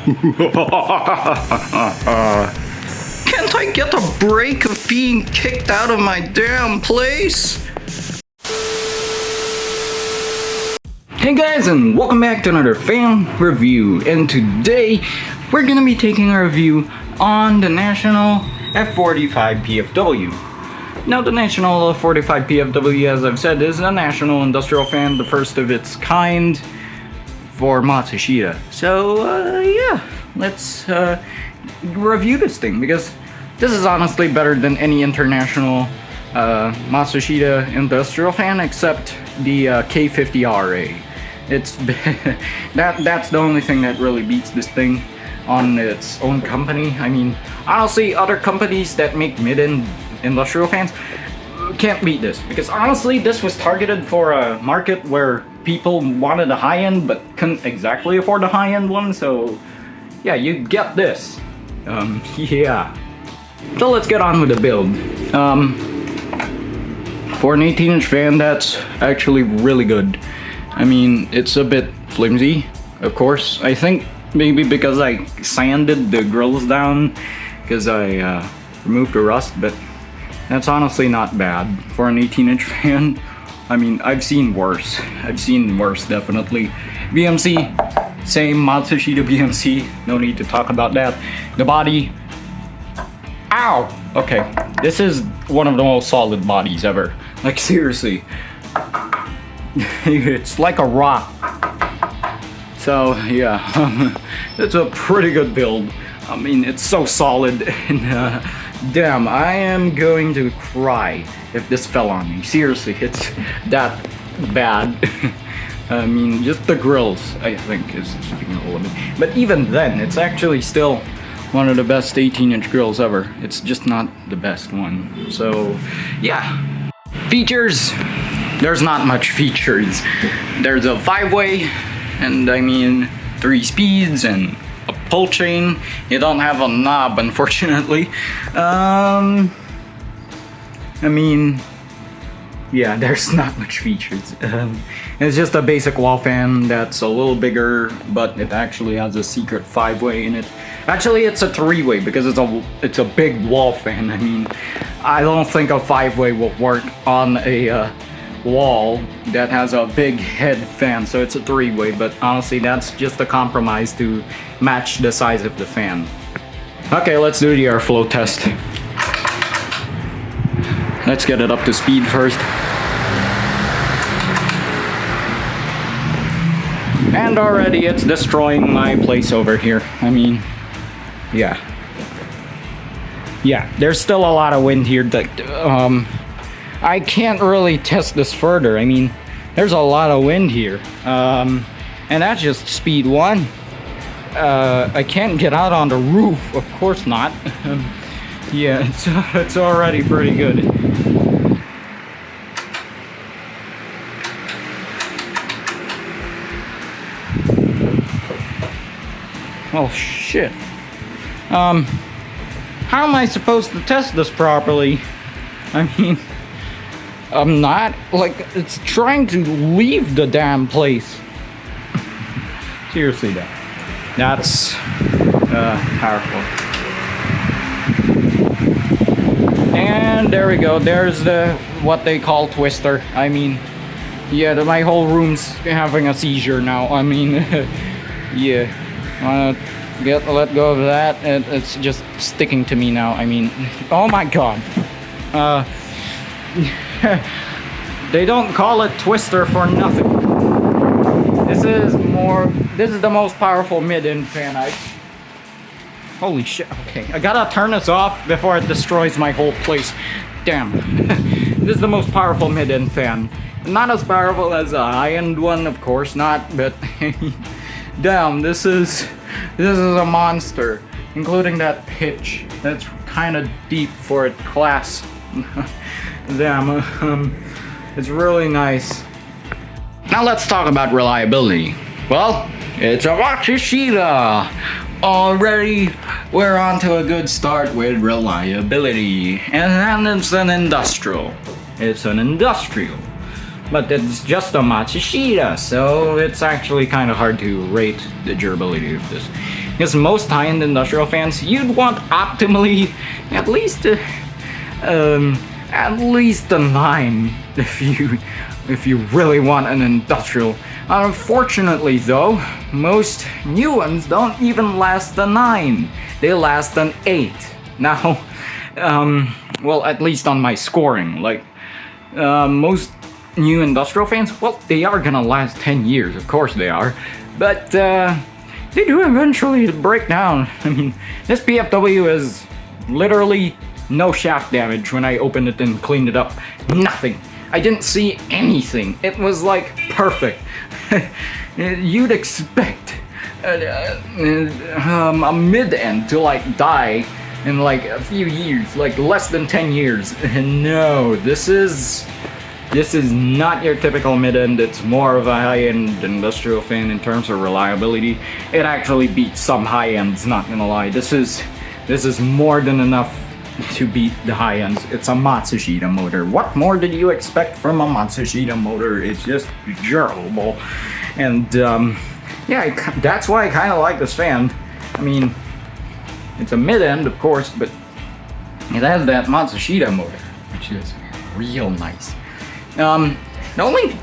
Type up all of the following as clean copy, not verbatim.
Can't I get a break of being kicked out of my damn place? Hey guys, and welcome back to another fan review, and today we're gonna be taking a review on the National F-45PFW. Now, the National F-45PFW, as I've said, is a national industrial fan, the first of its kind for Matsushita. So, yeah, let's review this thing, because this is honestly better than any international Matsushita industrial fan except the K50RA. It's that's the only thing that really beats this thing on its own company. I mean, honestly, other companies that make mid-end industrial fans can't beat this, because honestly, this was targeted for a market where people wanted a high-end but couldn't exactly afford a high-end one. So yeah, you get this. Yeah. So let's get on with the build. For an 18-inch fan, that's actually really good. I mean, it's a bit flimsy, of course. I think maybe because I sanded the grills down, because I removed the rust, but that's honestly not bad for an 18-inch fan. I mean, I've seen worse. I've seen worse, definitely. BMC, same Matsushita BMC. No need to talk about that. The body. Ow! Okay, this is one of the most solid bodies ever. Like, seriously. It's like a rock. So, yeah. It's a pretty good build. I mean, it's so solid. And, damn, I am going to cry if this fell on me. Seriously, it's that bad. I mean, just the grills, I think, is keeping a little bit. But even then, it's actually still one of the best 18-inch grills ever. It's just not the best one. So, yeah. Features. There's not much features. There's a 5-way, and I mean 3 speeds and a pull chain. You don't have a knob, unfortunately. I mean, yeah, there's not much features. It's just a basic wall fan that's a little bigger, but it actually has a secret 5-way in it. Actually, it's a 3-way because it's a big wall fan. I mean, I don't think a 5-way will work on a wall that has a big head fan, so it's a 3-way, but honestly, that's just a compromise to match the size of the fan. Okay, let's do the airflow test. Let's get it up to speed first. And already it's destroying my place over here. I mean, yeah. Yeah, there's still a lot of wind here that, I can't really test this further. I mean, there's a lot of wind here. And that's just speed 1. I can't get out on the roof. Of course not. Yeah, it's already pretty good. Oh shit. How am I supposed to test this properly? I mean, I'm not, like, it's trying to leave the damn place. Seriously though. That's powerful. And there we go. There's the what they call twister. I mean, yeah, my whole room's having a seizure now. I mean, yeah. Let go of that. It's just sticking to me now. I mean, oh my god. They don't call it twister for nothing. This is the most powerful mid-end fan holy shit. Okay, I gotta turn this off before it destroys my whole place. Damn. This is the most powerful mid-end fan. Not as powerful as a high-end one, of course not, but damn, this is a monster, including that pitch. That's kind of deep for its class. Damn, it's really nice. Now let's talk about reliability. Well, it's a Matsushita. Already, we're on to a good start with reliability. And it's an industrial. It's an industrial. But it's just a Matsushita, so it's actually kind of hard to rate the durability of this. Because most high-end industrial fans, you'd want optimally at least a 9 if you really want an industrial. Unfortunately though, most new ones don't even last a 9. They last an 8. Now, well, at least on my scoring, like most new industrial fans, well, they are gonna last 10 years, of course they are, but they do eventually break down. I mean, this PFW is literally no shaft damage when I opened it and cleaned it up. Nothing. I didn't see anything. It was like perfect. You'd expect a mid-end to like die in like a few years, like less than 10 years. No, this is not your typical mid-end. It's more of a high-end industrial fan in terms of reliability. It actually beats some high-ends, not gonna lie. This is more than enough to beat the high-ends. It's a Matsushita motor. What more did you expect from a Matsushita motor? It's just durable. And yeah, that's why I kind of like this fan. I mean, it's a mid-end, of course, but it has that Matsushita motor, which is real nice. The only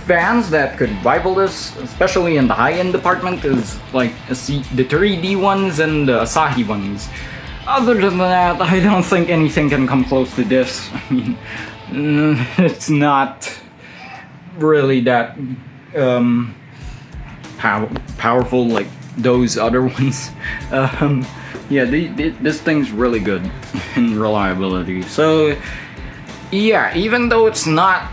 fans that could rival this, especially in the high-end department, is like the 3D ones and the Asahi ones. Other than that, I don't think anything can come close to this. I mean, it's not really that powerful like those other ones. Yeah, this thing's really good in reliability. So yeah, even though it's not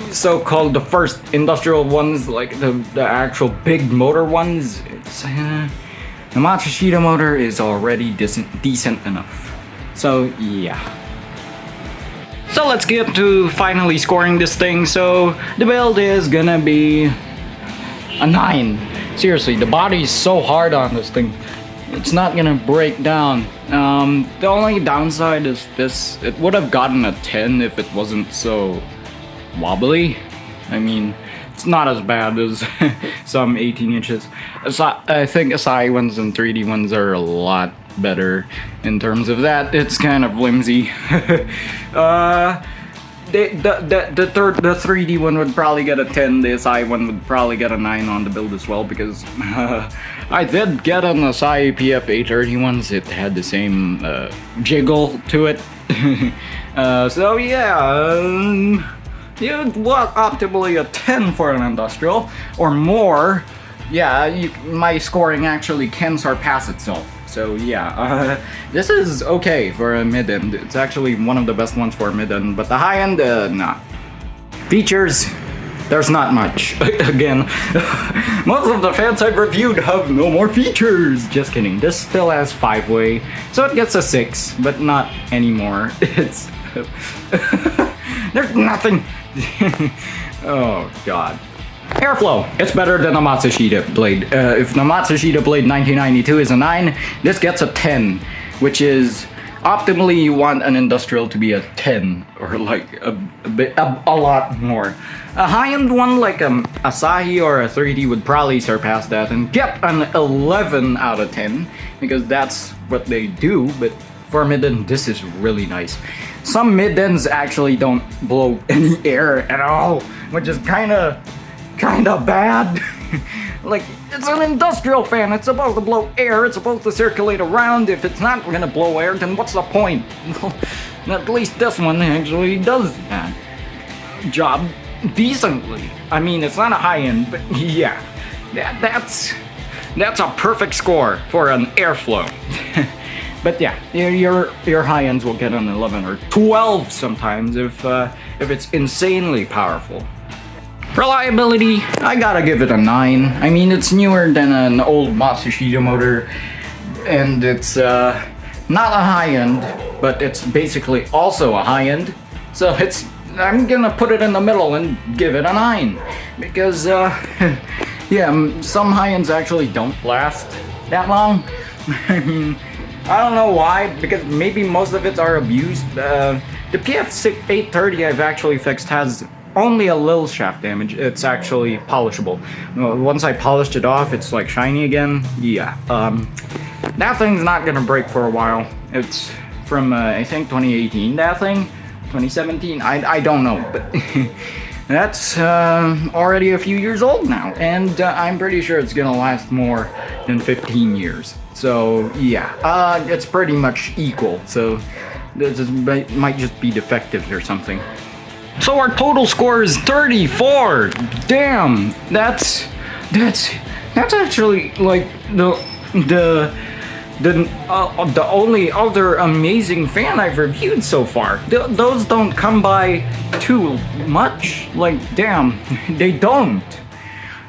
so-called the first industrial ones, like the actual big motor ones, it's the Matsushita motor is already decent enough. So yeah. So let's get to finally scoring this thing. So the build is gonna be a 9. Seriously, the body is so hard on this thing. It's not gonna break down. The only downside is this. It would have gotten a 10 if it wasn't so wobbly. I mean, it's not as bad as some 18 inches. I think Asahi ones and 3D ones are a lot better in terms of that. It's kind of flimsy. The 3D one would probably get a 10. The Asahi one would probably get a 9 on the build as well, because I did get an Asahi PF831s. It had the same jiggle to it. So yeah. You'd want optimally a 10 for an industrial, or more. Yeah, my scoring actually can surpass itself. So yeah, this is okay for a mid-end. It's actually one of the best ones for a mid-end, but the high-end, nah. Features, there's not much. Again, most of the fans I've reviewed have no more features. Just kidding, this still has 5-way, so it gets a 6, but not anymore. It's... there's nothing. Oh god. Airflow, it's better than a Matsushita blade. If the Matsushita blade 1992 is a 9, this gets a 10, which is optimally you want an industrial to be a 10, or like a lot more. A high-end one like Asahi or a 3D would probably surpass that and get an 11 out of 10, because that's what they do. But for mid-end, this is really nice. Some mid-ends actually don't blow any air at all, which is kinda bad. Like, it's an industrial fan, it's supposed to blow air, it's supposed to circulate around. If it's not gonna blow air, then what's the point? At least this one actually does that job decently. I mean, it's not a high-end, but yeah, that's a perfect score for an airflow. But yeah, your high ends will get an 11 or 12 sometimes if it's insanely powerful. Reliability, I gotta give it a 9. I mean, it's newer than an old Matsushita motor, and it's not a high end, but it's basically also a high end. So I'm gonna put it in the middle and give it a 9, because yeah, some high ends actually don't last that long. I mean, I don't know why, because maybe most of it are abused. The PF830 I've actually fixed has only a little shaft damage. It's actually polishable. Once I polished it off, it's like shiny again. Yeah, that thing's not gonna break for a while. It's from I think 2018, that thing, 2017, I don't know, but that's already a few years old now, and I'm pretty sure it's gonna last more than 15 years. So yeah, it's pretty much equal, so this might just be defective or something. So our total score is 34. Damn, that's actually like the only other amazing fan I've reviewed so far. Those don't come by too much. Like, damn, they don't.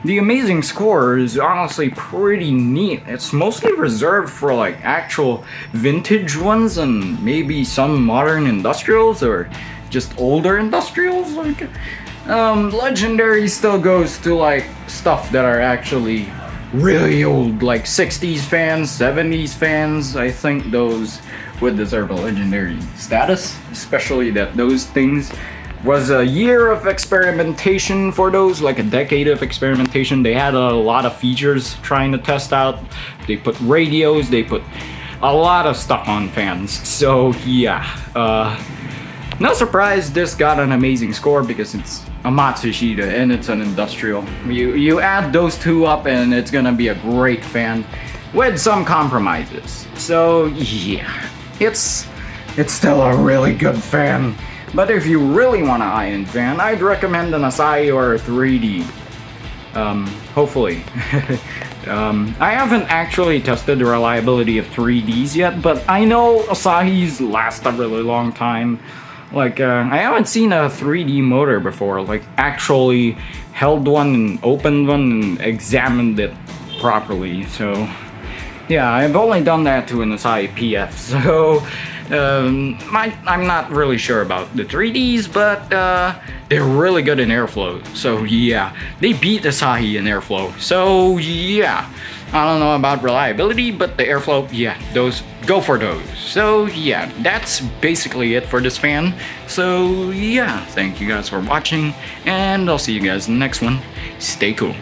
The amazing score is honestly pretty neat. It's mostly reserved for like actual vintage ones and maybe some modern industrials or just older industrials. Like, legendary still goes to like stuff that are actually really old, like 60s fans, 70s fans. I think those would deserve a legendary status, especially that those things was a year of experimentation for those, like a decade of experimentation. They had a lot of features trying to test out. They put radios, they put a lot of stuff on fans. So yeah, no surprise this got an amazing score because it's a Matsushita and it's an industrial. You add those two up and it's gonna be a great fan with some compromises. So yeah, it's still a really good fan. But if you really want an high-end fan, I'd recommend an Asahi or a 3D. Hopefully. I haven't actually tested the reliability of 3Ds yet, but I know Asahi's last a really long time. Like, I haven't seen a 3D motor before, like actually held one and opened one and examined it properly, so yeah, I've only done that to an Asahi PF, so I'm not really sure about the 3Ds, but they're really good in airflow, so yeah, they beat Asahi in airflow, so yeah, I don't know about reliability, but the airflow, yeah, those, go for those. So yeah, that's basically it for this fan. So yeah, thank you guys for watching, and I'll see you guys in the next one. Stay cool.